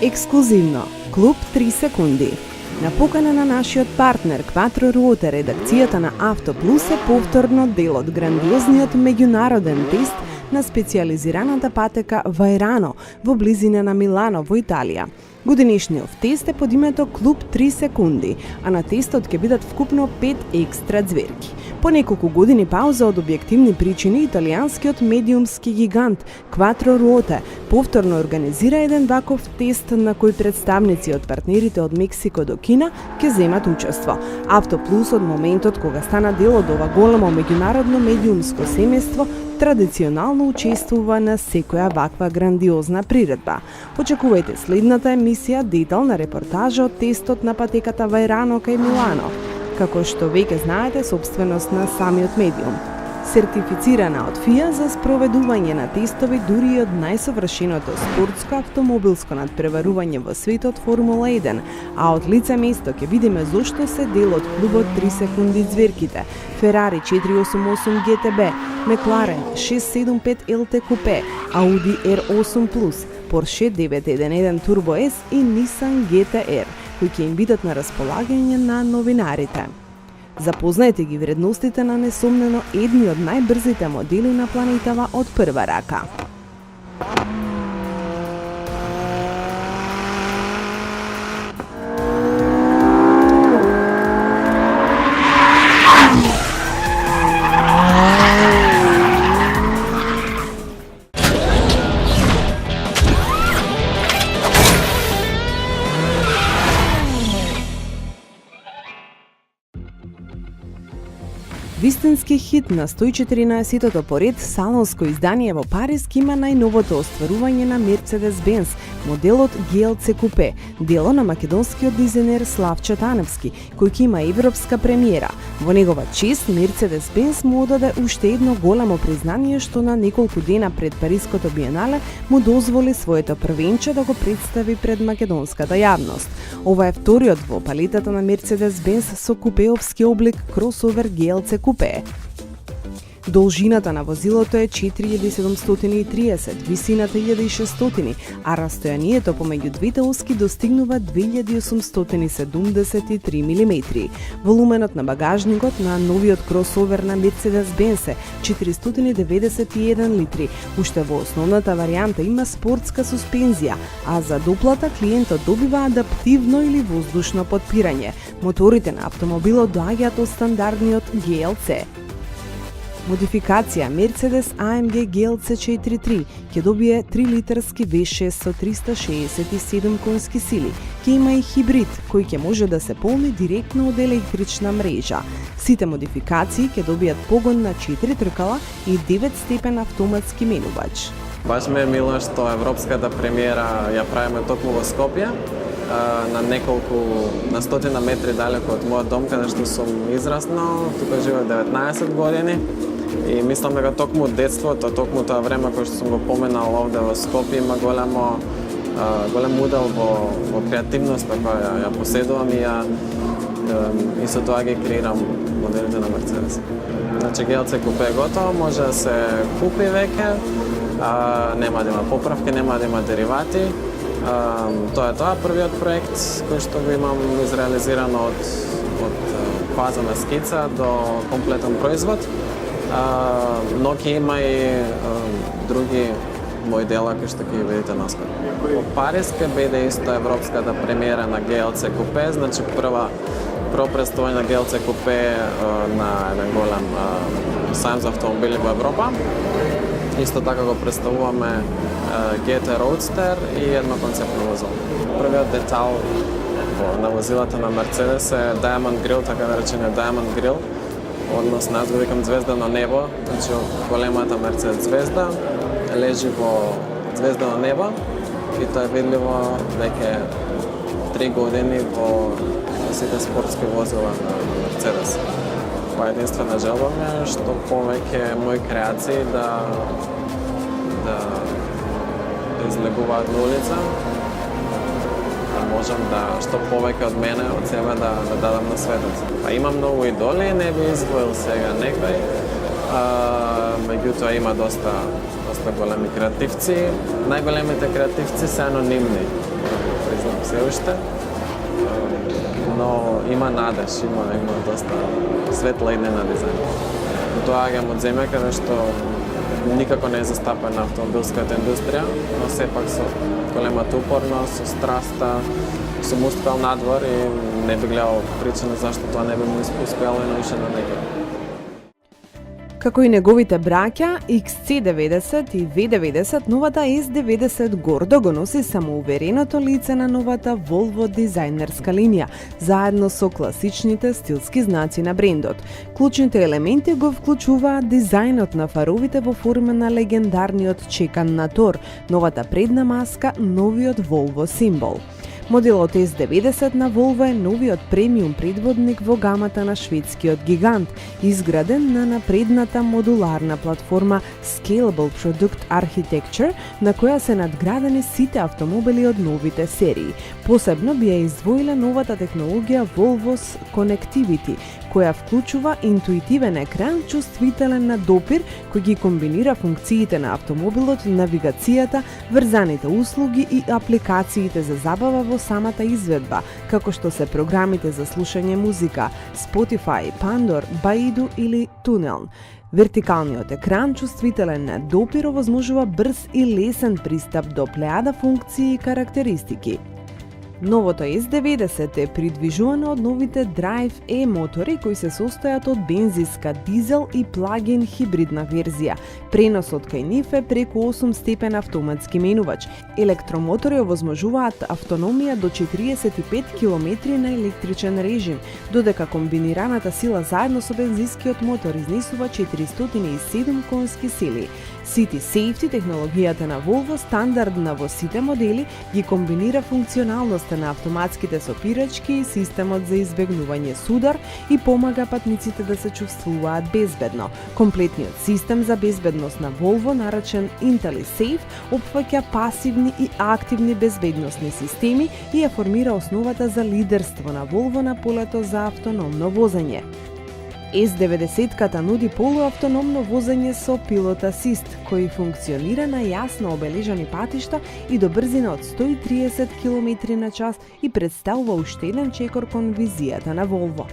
Ексклузивно, Клуб 3 секунди. На покана на нашиот партнер Quattro Ruote, редакцијата на Автоплус е повторно дел од грандиозниот меѓународен тест на специјализираната патека Вајрано во близина на Милано во Италија. Годинишниот тест е под името Клуб 3 секунди, а на тестот ќе бидат вкупно 5 екстра зверки. По неколку години пауза од објективни причини, италијанскиот медиумски гигант Quattro Ruote повторно организира еден ваков тест на кој представници од партнерите од Мексико до Кина ќе земат учество. Автоплус од моментот кога стана дел од ова големо меѓународно медиумско семејство традиционално учествува на секоја ваква грандиозна приредба. Очекувајте следната емисија детална репортажа од тестот на патеката Вајрано кај Милано, како што веќе знаете, собственост на самиот медиум. Сертифицирана од ФИА за спроведување на тестови дури и од најсовршеното спортско автомобилско надпреварување во светот Формула 1, а од лице место ќе видиме зошто се дел од клубот 3 секунди зверките Ферари 488 GTB, Мекларен 675 LT Coupe, Audi R8+, Porsche 911 Turbo S и Nissan GT-R, кои ќе им бидат на располагање на новинарите. Запознаете ги вредностите на несомнено едни од најбрзите модели на планетава од прва рака. Вистински хит на 114-тото поред салонско издание во Париз има најновото остварување на Mercedes-Benz, моделот GLC Coupe, дело на македонскиот дизајнер Славчо Таневски, кој ќе има европска премиера. Во негова чест, Mercedes-Benz му одаде уште едно големо признание што на неколку дена пред Париското биенале му дозволи своето првенче да го представи пред македонската јавност. Ова е вториот во палетата на Mercedes-Benz со купеовски облик кросовер GLC Coupe. Должината на возилото е 4730, висината 1600, а растојанието помеѓу двете оски достигнува 2873 мм. Волуменот на багажникот на новиот кросовер на Mercedes-Benz е 491 литри. Уште во основната варијанта има спортска суспензија, а за доплата клиентот добива адаптивно или воздушно потпирање. Моторите на автомобилот доаѓаат од стандардниот GLC. Модификација Mercedes AMG GLC 43 ќе добие 3-литарски V6 со 367 конски сили. Ќе има и хибрид, кој ќе може да се полни директно од електрична мрежа. Сите модификации ќе добијат погон на 4 тркала и 9-степен автоматски менувач. Баш ме е мило што европската премиера ја правиме токму во Скопје, на стотина метри далеко од мојот дом, каде што сум израснал. Тука живеам 19 години и мислам дека токму детството, токму тоа време кој што сум го поменал овде во Скопје има голем удел во креативноста која ја поседувам и со тоа ги креирам моделите на Mercedes. Значи GLC Coupe е готово, може да се купи веќе, нема да има поправки, нема да има деривати. Тоа е првиот проект кој што го имам изреализирано од фаза на скица до комплетен производ. Но ќе има и други мои дела кои што ќе ги видите наскоро. Во Париз ќе биде исто европската премиера на GLC Coupe, значи прво представување на GLC Coupe на еден голем сајм за автомобили во Европа. Исто така го представуваме GT Roadster и едно концептно возило. Првиот детал на возилата на Mercedes е Diamond Grill, така наречениот Diamond Grill. Однос нас го викам звездано небо, значи големата Mercedes звезда лежи во звездано небо и тоа е видливо веќе 3 години во сите спортски возила на Mercedes. Која единствена желба ми е што повеќе мои креации да излегуваат на улица, да можам да што повеќе од мене, од себе да дадам на светот. Имам многу идоли, не би издвоил сега некој, меѓутоа има доста големи креативци. Најголемите креативци се анонимни. знам се уште. Но има надеж, има доста светла иднина дизајн. Доаѓам од земја каде што никако не е застапена автомобилската индустрија, но сепак со големата упорност, со страста, со мускал надвор и не би гледал причина зашто тоа не би му успеало и наише на некој. Како и неговите браќа, XC90 и V90, новата S90 гордо го носи самоувереното лице на новата Volvo дизајнерска линија, заедно со класичните стилски знаци на брендот. Клучните елементи го вклучуваат дизајнот на фаровите во форма на легендарниот чекан на Тор, новата предна маска, новиот Volvo символ. Моделот S90 на Volvo е новиот премиум предводник во гамата на шведскиот гигант, изграден на напредната модуларна платформа Scalable Product Architecture, на која се надградени сите автомобили од новите серии. Посебно би ја издвоила новата технологија Volvo's Connectivity, која вклучува интуитивен екран чувствителен на допир, кој ги комбинира функциите на автомобилот, навигацијата, врзаните услуги и апликациите за забава во самата изведба, како што се програмите за слушање музика, Spotify, Pandor, Baidu или Tunnel. Вертикалниот екран чувствителен на допир овозможува брз и лесен пристап до плејада функции и карактеристики. Новото S90 е придвижувано од новите Drive-E мотори кои се состојат од бензинска, дизел и плагин хибридна верзија. Преносот кај нив е преку 8-степен автоматски менувач. Електромотори овозможуваат автономија до 45 км на електричен режим, додека комбинираната сила заедно со бензинскиот мотор изнесува 407 конски сили. City Safety, технологијата на Volvo, стандардна во сите модели, ги комбинира функционалноста на автоматските сопирачки и системот за избегнување судар и помага патниците да се чувствуваат безбедно. Комплетниот систем за безбедност на Volvo, наречен IntelliSafe, опфаќа пасивни и активни безбедносни системи и ја формира основата за лидерство на Volvo на полето за автономно возење. S90-ката нуди полуавтономно возење со Pilot Assist, кој функционира на јасно обележани патишта и до брзина од 130 км на час и представува уште еден чекор кон визијата на Volvo.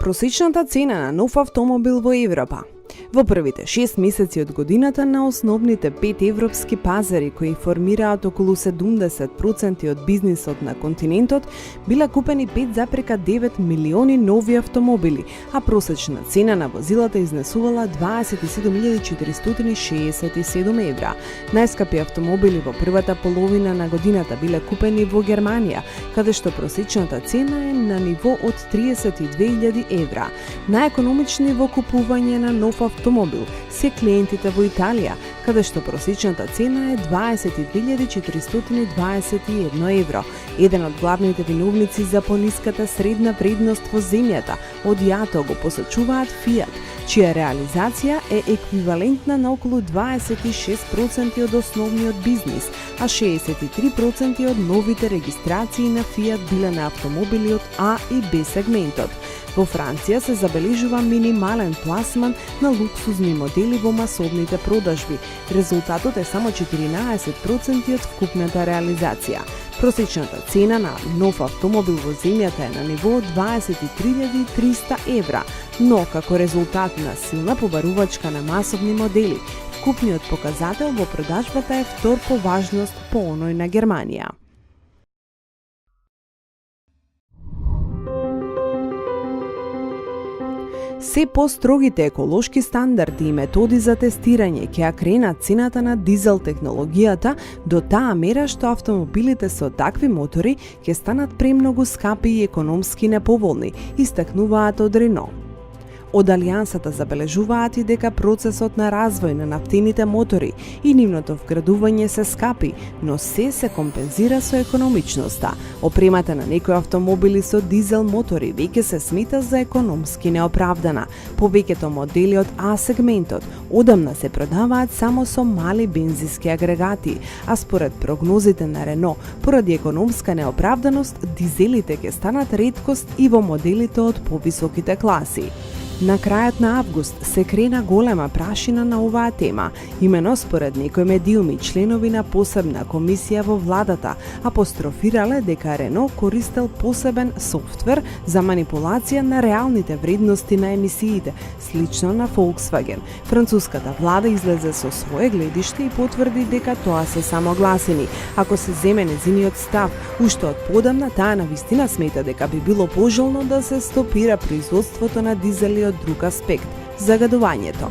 Просечната цена на нов автомобил во Европа. Во првите 6 месеци од годината на основните 5 европски пазари кои формираат околу 70% од бизнисот на континентот, била купени 5,9 милиони нови автомобили, а просечна цена на возилата изнесувала 27.467 евра. Најскапи автомобили во првата половина на годината биле купени во Германија, каде што просечната цена е на ниво од 32.000 евра. Најекономични во купување на нов автомобил се клиентите во Италија, каде што просечната цена е 22.421 евро. Еден од главните виновници за пониската средна вредност во земјата, од јато го посочуваат Fiat, чија реализација е еквивалентна на околу 26% од основниот бизнис, а 63% од новите регистрации на Fiat биле на автомобили од А и Б сегментот. Во Франција се забележува минимален пласман на луксузни модели во масовните продажби. Резултатот е само 14% од вкупната реализација. Просечната цена на нов автомобил во земјата е на ниво 23.300 евра, но како резултат на силна побарувачка на масовни модели, вкупниот показател во продажбата е втор по важност по оној на Германија. Се построгите еколошки стандарди и методи за тестирање ќе ја кренат цената на дизел технологијата до таа мера што автомобилите со такви мотори ќе станат премногу скапи и економски неповолни, истакнуваат од Рено. Од Алијансата забележуваат и дека процесот на развој на нафтените мотори и нивното вградување се скапи, но се компензира со економичноста. Опремата на некои автомобили со дизел мотори веќе се смета за економски неоправдана. Повеќето модели од А сегментот одамна се продаваат само со мали бензински агрегати, а според прогнозите на Рено, поради економска неоправданост, дизелите ќе станат реткост и во моделите од повисоките класи. На крајот на август се крена голема прашина на оваа тема, имено според некои медиуми членови на посебна комисија во владата апострофирале дека Рено користел посебен софтвер за манипулација на реалните вредности на емисиите, слично на Volkswagen. Француската влада излезе со свое гледиште и потврди дека тоа се само гласини. Ако се земе незиниот став, уште од подамна таа навистина смета дека би било пожелно да се стопира производството на дизели од друг аспект – загадувањето.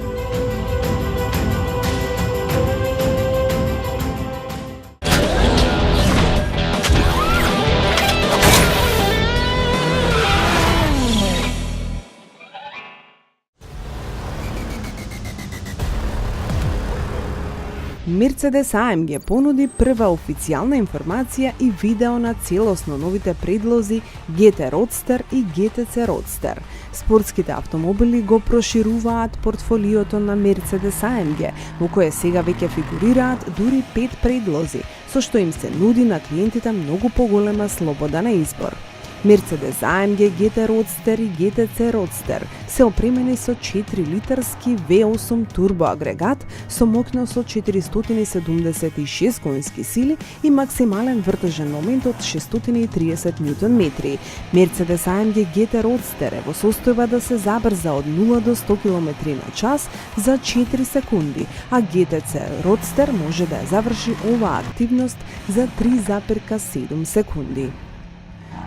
Mercedes AMG понуди прва официјална информација и видео на целосно новите предлози GT Roadster и GTC Roadster. Спортските автомобили го прошируваат портфолиото на Mercedes AMG, во кое сега веќе фигурираат дури 5 предлози, со што им се нуди на клиентите многу поголема слобода на избор. Mercedes AMG GT Roadster и GTC Roadster се опремени со 4-литарски V8 турбо агрегат со мокност од 476 конски сили и максимален вртежен момент од 630 Нм. Mercedes AMG GT Roadster е во состојба да се забрза од 0 до 100 км/ч за 4 секунди, а GTC Roadster може да ја заврши оваа активност за 3,7 секунди.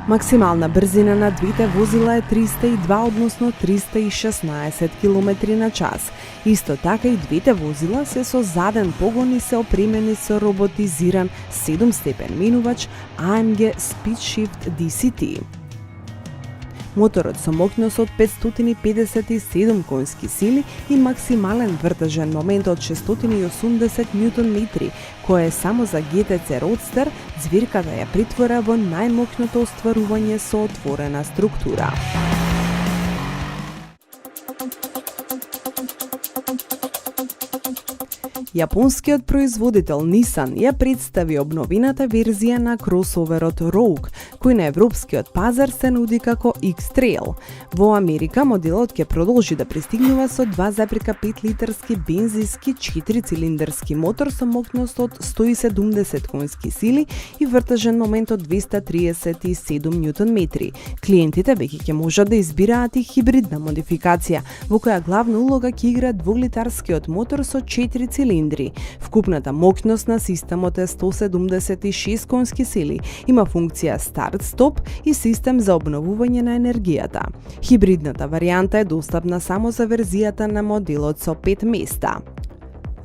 Максимална брзина на двете возила е 302, односно 316 км/ч. Исто така и двете возила се со заден погон и се опремени со роботизиран 7-степен менувач AMG SpeedShift DCT. Моторот со мокност од 557 конски сили и максимален вртежен момент од 680 Нм, кој е само за GTC Roadster, звирката ја притвора во најмокното остварување со отворена структура. Јапонскиот производител Nissan ја представи обновената верзија на кросоверот Rogue, кој на европскиот пазар се нуди како X-Trail. Во Америка моделот ќе продолжи да пристигнува со 2,5 литарски бензински 4-цилиндарски мотор со мокност од 170 конски сили и вртежен момент од 237 Нм. Клиентите веќе ќе можат да избираат и хибридна модификација, во која главна улога ќе игра дволитарскиот мотор со 4 цилиндри. Вкупната мокност на системот е 176 конски сили, има функција старт-стоп и систем за обновување на енергијата. Хибридната варијанта е достапна само за верзијата на моделот со 5 места.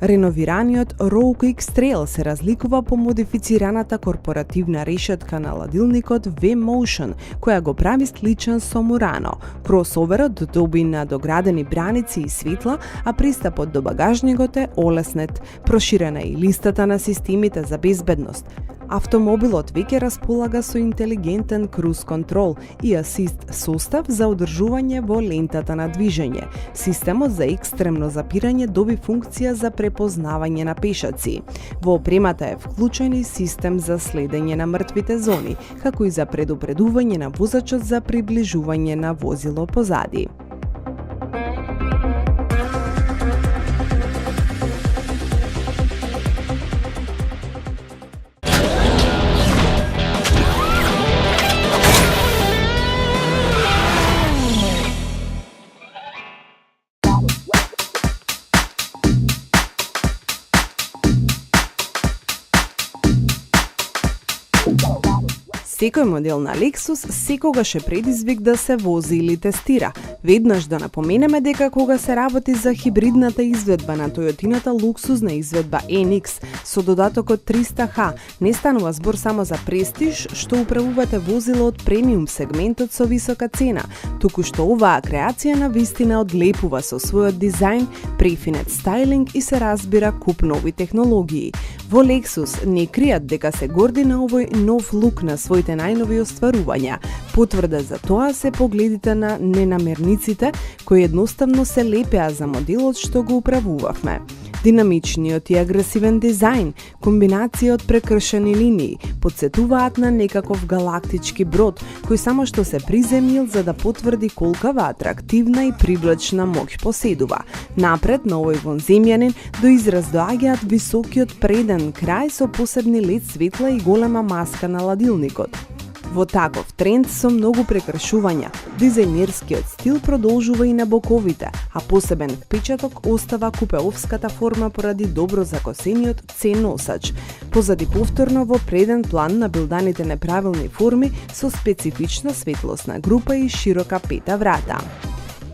Реновираниот Rogue X-Trail се разликува по модифицираната корпоративна решетка на ладилникот V-Motion, која го прави сличен со Murano. Кросоверот доби надоградени браници и светла, а пристапот до багажникот е олеснет. Проширена е и листата на системите за безбедност. Автомобилот веќе располага со интелигентен круз контрол и асист состав за одржување во лентата на движење. Системот за екстремно запирање доби функција за препознавање на пешаци. Во опремата е вклучен и систем за следење на мртвите зони, како и за предупредување на возачот за приближување на возило позади. Секој модел на Lexus секогаш е предизвик да се вози или тестира. Веднаш да напоменеме дека кога се работи за хибридната изведба на Toyotiната луксузна изведба NX со додатокот 300H, не станува збор само за престиж, што управувате возило од премиум сегментот со висока цена, туку што оваа креација на вистина одлепува со својот дизајн, префинет стайлинг и се разбира куп нови технологии. Во Lexus не кријат дека се горди на овој нов лук на своите најнови остварувања. Потврда за тоа се погледите на ненамерниците кои едноставно се лепеа за моделот што го управувавме. Динамичниот и агресивен дизајн, комбинација од прекршени линии, подсетуваат на некаков галактички брод, кој само што се приземјил за да потврди колкава атрактивна и привлечна моќ поседува. Напред на овој вонземјанин до израз доаѓаат високиот преден крај со посебни лед светла и голема маска на ладилникот. Во таков тренд со многу прекршувања, дизајнерскиот стил продолжува и на боковите, а посебен впечаток остава купеовската форма поради добро закосениот C-носач. Позади повторно во преден план на билданите неправилни форми со специфична светлосна група и широка пета врата.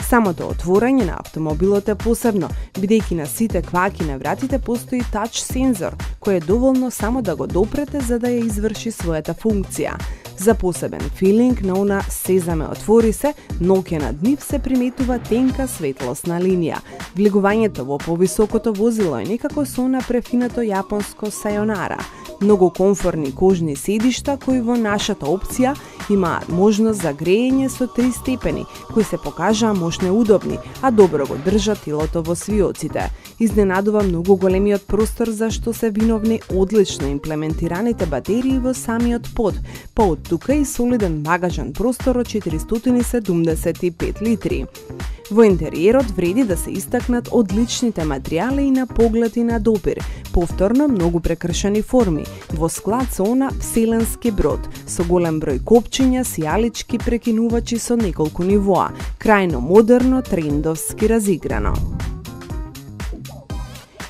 Самото отворање на автомобилот е посебно, бидејќи на сите кваки на вратите постои тач сензор, кој е доволно само да го допрете за да ја изврши својата функција. За посебен филинг на она сезаме отвори се, ноќе над нив се приметува тенка светлосна линија. Влегувањето во повисокото возило е некако со она префинато јапонско сајонара. Многу комфорни кожни седишта кои во нашата опција имаат можност за грејење со 3 степени, кои се покажаа мощно удобни, а добро го држат телото во свиоците. Изненадува многу големиот простор за што се виновни одлично имплементираните батерии во самиот под, па од тука и солиден багажен простор од 475 литри. Во интериерот вреди да се истакнат одличните материјали и на поглед и на допир, повторно многу прекршени форми, во склад со она вселенски брод, со голем број копчиња, сијалички прекинувачи со неколку нивоа, крајно модерно, трендовски разиграно.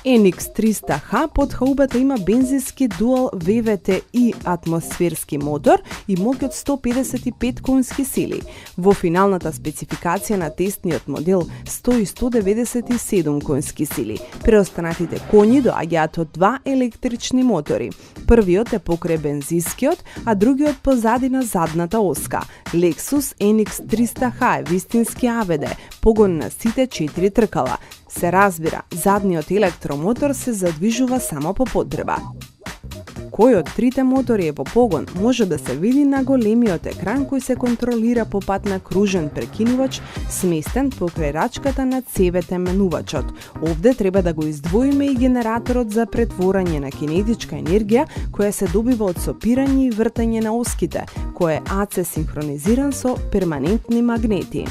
NX 300H под хаубата има бензински дуал VVT-i атмосферски мотор и моќ од 155 конски сили. Во финалната спецификација на тестниот модел стои 197 конски сили. Преостанатите коњи доаѓаат од два електрични мотори. Првиот е покрај бензинскиот, а другиот позади на задната оска. Lexus NX 300H е вистински АВД, погон на сите 4 тркала. Се разбира, задниот електромотор се задвижува само по потреба. Кој од трите мотори е во погон може да се види на големиот екран кој се контролира по пат на кружен прекинувач сместен покрај рачката на CVT менувачот. Овде треба да го издвоиме и генераторот за претворање на кинетичка енергија која се добива од сопирање и вртање на оските, кој е AC синхронизиран со перманентни магнети.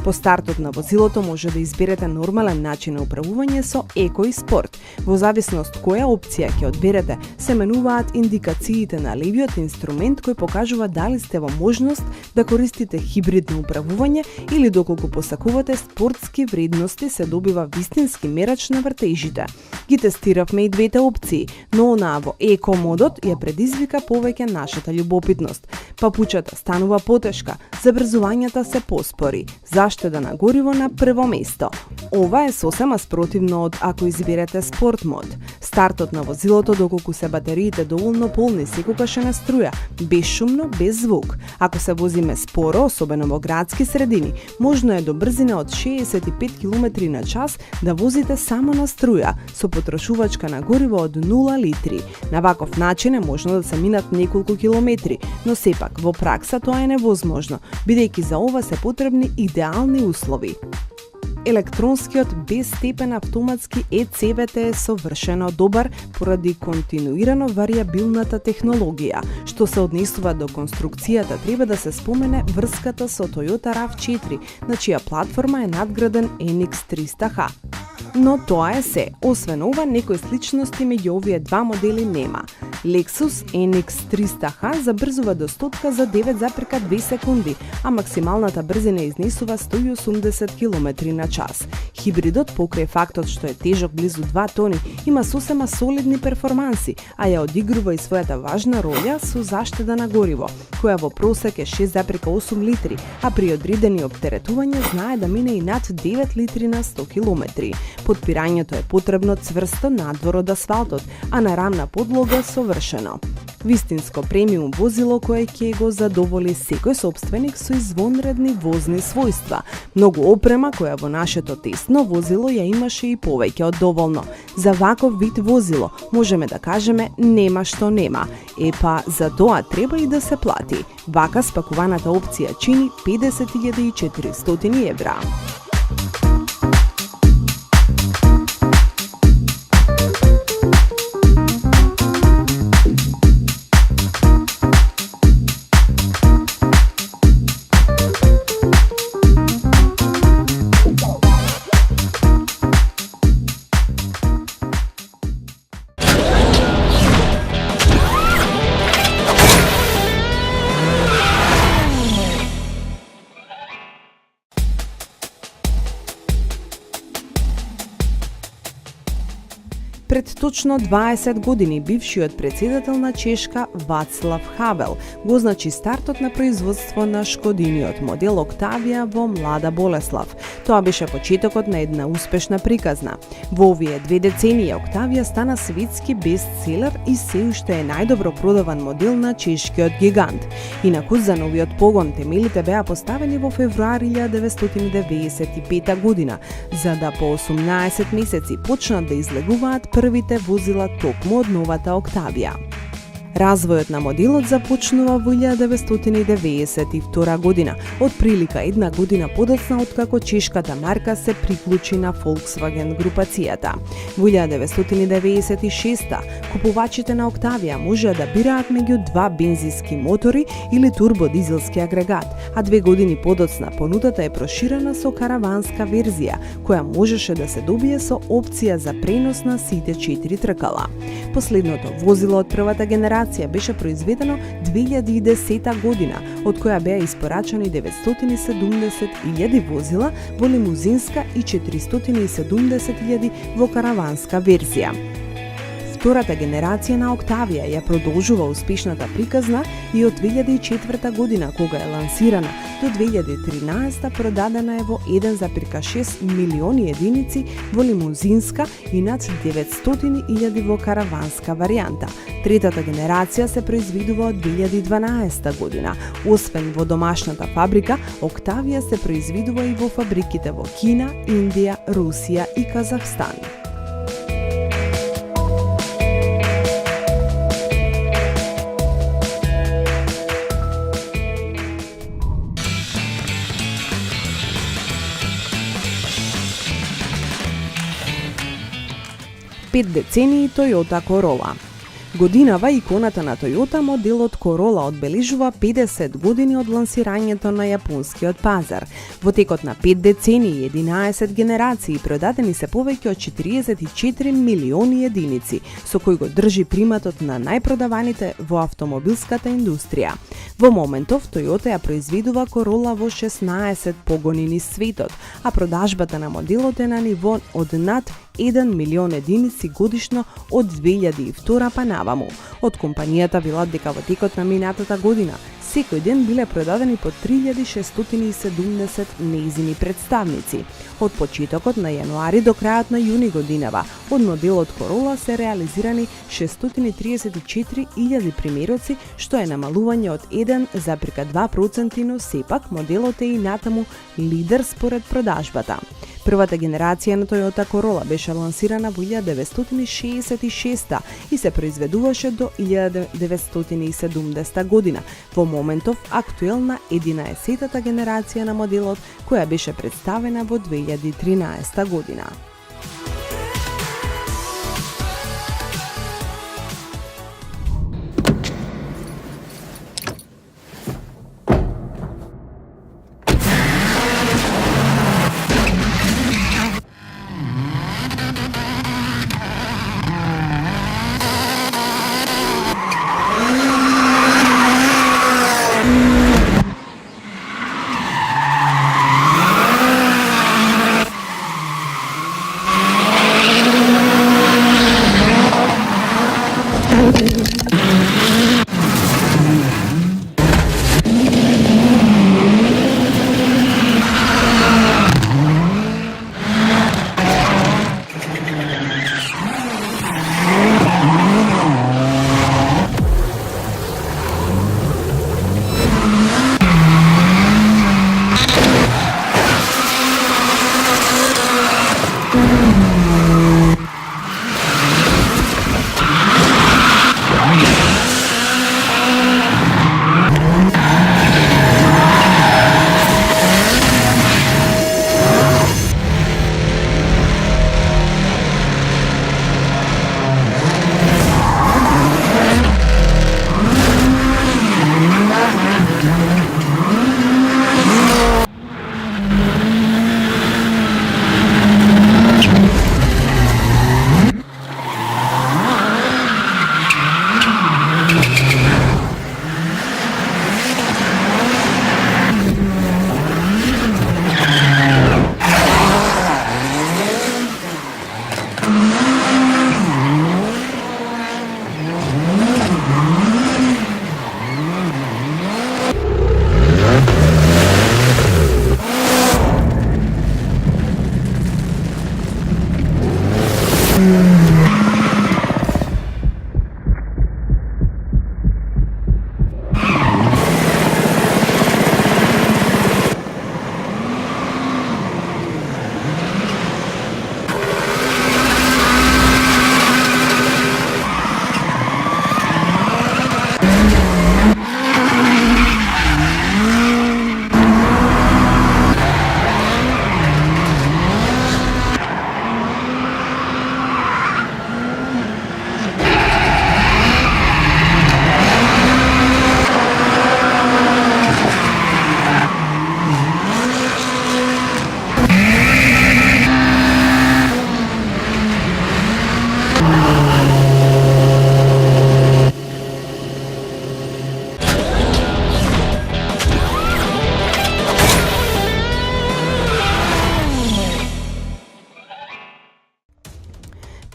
По стартот на возилото може да изберете нормален начин на управување со еко и спорт. Во зависност која опција ќе одберете, се менуваат индикациите на левиот инструмент кој покажува дали сте во можност да користите хибридно управување или доколку посакувате спортски вредности се добива вистински мерач на вртежите. Ги тестиравме и двете опции, но онаа во еко модот ја предизвика повеќе нашата љубопитност. Папучата станува потешка, забрзувањата се поспори, заштеда на гориво на прво место. Ова е сосема спротивно од ако изберете спорт мод. Стартот на возилото доколку се батериите доволно полни секогаш е на струја, безшумно, без звук. Ако се возиме споро, особено во градски средини, можно е до брзина од 65 км на час да возите само на струја, со потрошувачка на гориво од 0 литри. На ваков начин е можно да се минат неколку километри, но сепак во пракса тоа е невозможно, бидејќи за ова се потребни идеални услови. Електронскиот безстепен автоматски e-CVT е совршено добар поради континуирано варијабилната технологија. Што се однесува до конструкцијата, треба да се спомене врската со Toyota RAV4, на чија платформа е надграден NX 300H. Но тоа е се. Освен ова, некои сличности меѓу овие два модели нема. Lexus NX 300H забрзува до 100 за 9,2 секунди, а максималната брзина изнесува 180 км на час. Хибридот, покрај фактот што е тежок близу 2 тони, има сосема солидни перформанси, а ја одигрува и својата важна роља со заштеда на гориво, која во просек е 6,8 литри, а при одредени оптеретувања знае да мине и над 9 литри на 100 км. Подпирањето е потребно цврсто надвор од асфалтот, а на рамна подлога совршено. Вистинско премиум возило кое ќе го задоволи секој сопственик со извонредни возни својства. Многу опрема која во нашето тесно возило ја имаше и повеќе од доволно. За ваков вид возило можеме да кажеме нема што нема. Епа, за тоа треба и да се плати. Вака спакуваната опција чини 50.400 евра. Пред точно 20 години бившиот претседател на Чешка Вацлав Хавел го означи стартот на производство на Шкодиниот модел Октавија во Млада Болеслав. Тоа беше почетокот на една успешна приказна. Во овие 2 децении Октавија стана светски бестселер и се уште е најдобро продаван модел на чешкиот гигант. Инаку за новиот погон темелите беа поставени во февруари 1995 година, за да по 18 месеци почнат да излегуваат првите возила токму од новата Октавија. Развојот на моделот започнува во 1992 година, од прилика една година подоцна откако чешката марка се приклучи на Volkswagen групацијата. Во 1996 купувачите на Октавија можеа да бираат меѓу 2 бензински мотори или турбодизелски агрегат, а 2 години подоцна понудата е проширена со караванска верзија, која можеше да се добие со опција за пренос на сите 4 тркала. Последното возило од првата генерација беше произведено 2010 година, од која беа испорачани 970.000 возила во лимузинска и 470.000 во караванска верзија. Втората генерација на Октавија ја продолжува успешната приказна и од 2004 година, кога е лансирана, до 2013 продадена е во 1,6 милиони единици во лимузинска и над 900.000 во караванска варијанта. Третата генерација се произведува од 2012 година. Освен во домашната фабрика, Октавија се произведува и во фабриките во Кина, Индија, Русија и Казахстан. Пет децении Toyota Corolla. Годинава иконата на Toyota моделот Corolla одбележува 50 години од лансирањето на јапонскиот пазар. Во текот на 5 децении и 11 генерации продадени се повеќе од 44 милиони единици, со кој го држи приматот на најпродаваните во автомобилската индустрија. Во моментов Toyota ја произведува Corolla во 16 погони низ светот, а продажбата на моделот е на ниво од над 1 милион единици годишно од 2002 па наваму. Од компанијата велат дека во текот на минатата година секој ден биле продадени по 3670 нејзини представници. Од почетокот на јануари до крајот на јуни годинава, од моделот Corolla се реализирани 634.000 примероци, што е намалување од 1,2%, но сепак моделот е и натаму лидер според продажбата. Првата генерација на Toyota Corolla беше лансирана во 1966 и се произведуваше до 1970 година. Во моментов актуелна 11-тата генерација на моделот, која беше представена во 2013 година.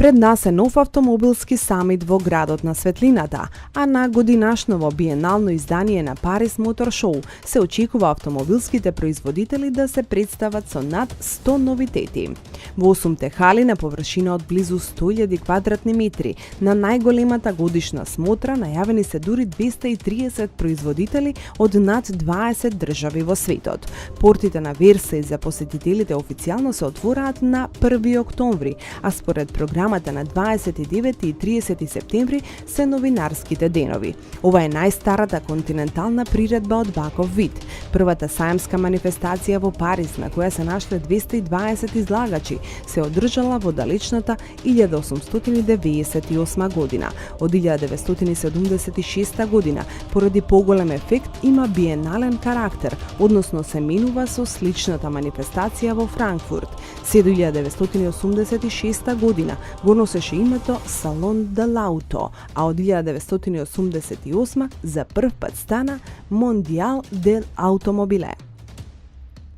Пред нас е нов автомобилски самит во градот на светлината, а на годинашново биенално издание на Парис Мотор Шоу се очекува автомобилските производители да се представат со над 100 новитети. Во 8 хали на површина од близу 100.000 квадратни метри, на најголемата годишна смотра најавени се дури 230 производители од над 20 држави во светот. Портите на Версај за посетителите официјално се отвораат на 1 октомври, а според програмата на 29 и 30 септември се новинарските денови. Ова е најстарата континентална приредба од ваков вид. Првата саемска манифестација во Париз, на која се нашле 220 излагачи, се одржала во далечната 1898 година. Од 1976 година, поради поголем ефект, има биенален карактер, односно се менува со сличната манифестација во Франкфурт. Се до 1986 година го носеше името Салон де l'Auto, а од 1988 за прв пат стана Мондиал дел Аутомобиле.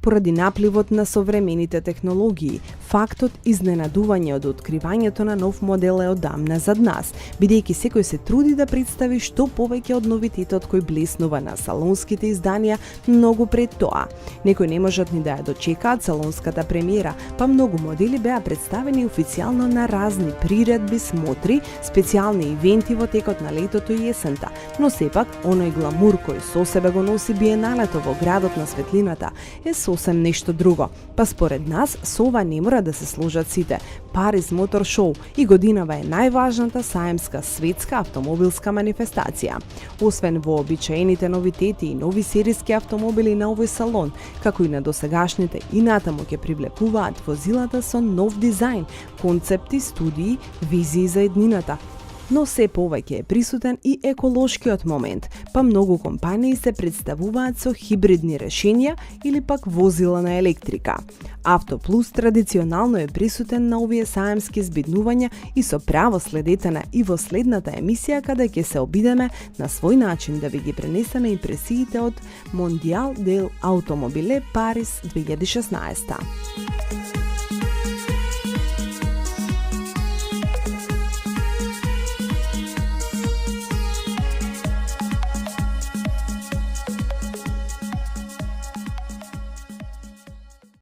Поради напливот на современите технологии, фактот изненадување од откривањето на нов модел е одамна зад нас, бидејќи секој се труди да представи што повеќе од новитетот кој блеснува на салонските изданија многу пред тоа. Некои не можат ни да ја дочекаат салонската премиера, па многу модели беа представени официјално на разни приредби, смотри, специјални ивенти во текот на летото и есента, но сепак оној гламур кој со себе го носи биеналето во градот на светлината е сосем нешто друго. Па според нас со ова не мора да се сложат сите. Парис Мотор Шоу и годинава е најважната саемска светска автомобилска манифестација. Освен вообичаените новитети и нови сериски автомобили на овој салон, како и на досегашните, и натаму ќе привлекуваат возилата со нов дизајн, концепти, студии, визии за еднината. Но се повеќе е присутен и еколошкиот момент, па многу компании се представуваат со хибридни решенија или пак возила на електрика. Автоплус традиционално е присутен на овие саемски збиднувања и со право следете на и во следната емисија каде ќе се обидеме на свој начин да ви ги пренесеме импресиите од Мондиал дел Аутомобиле Парис 2016.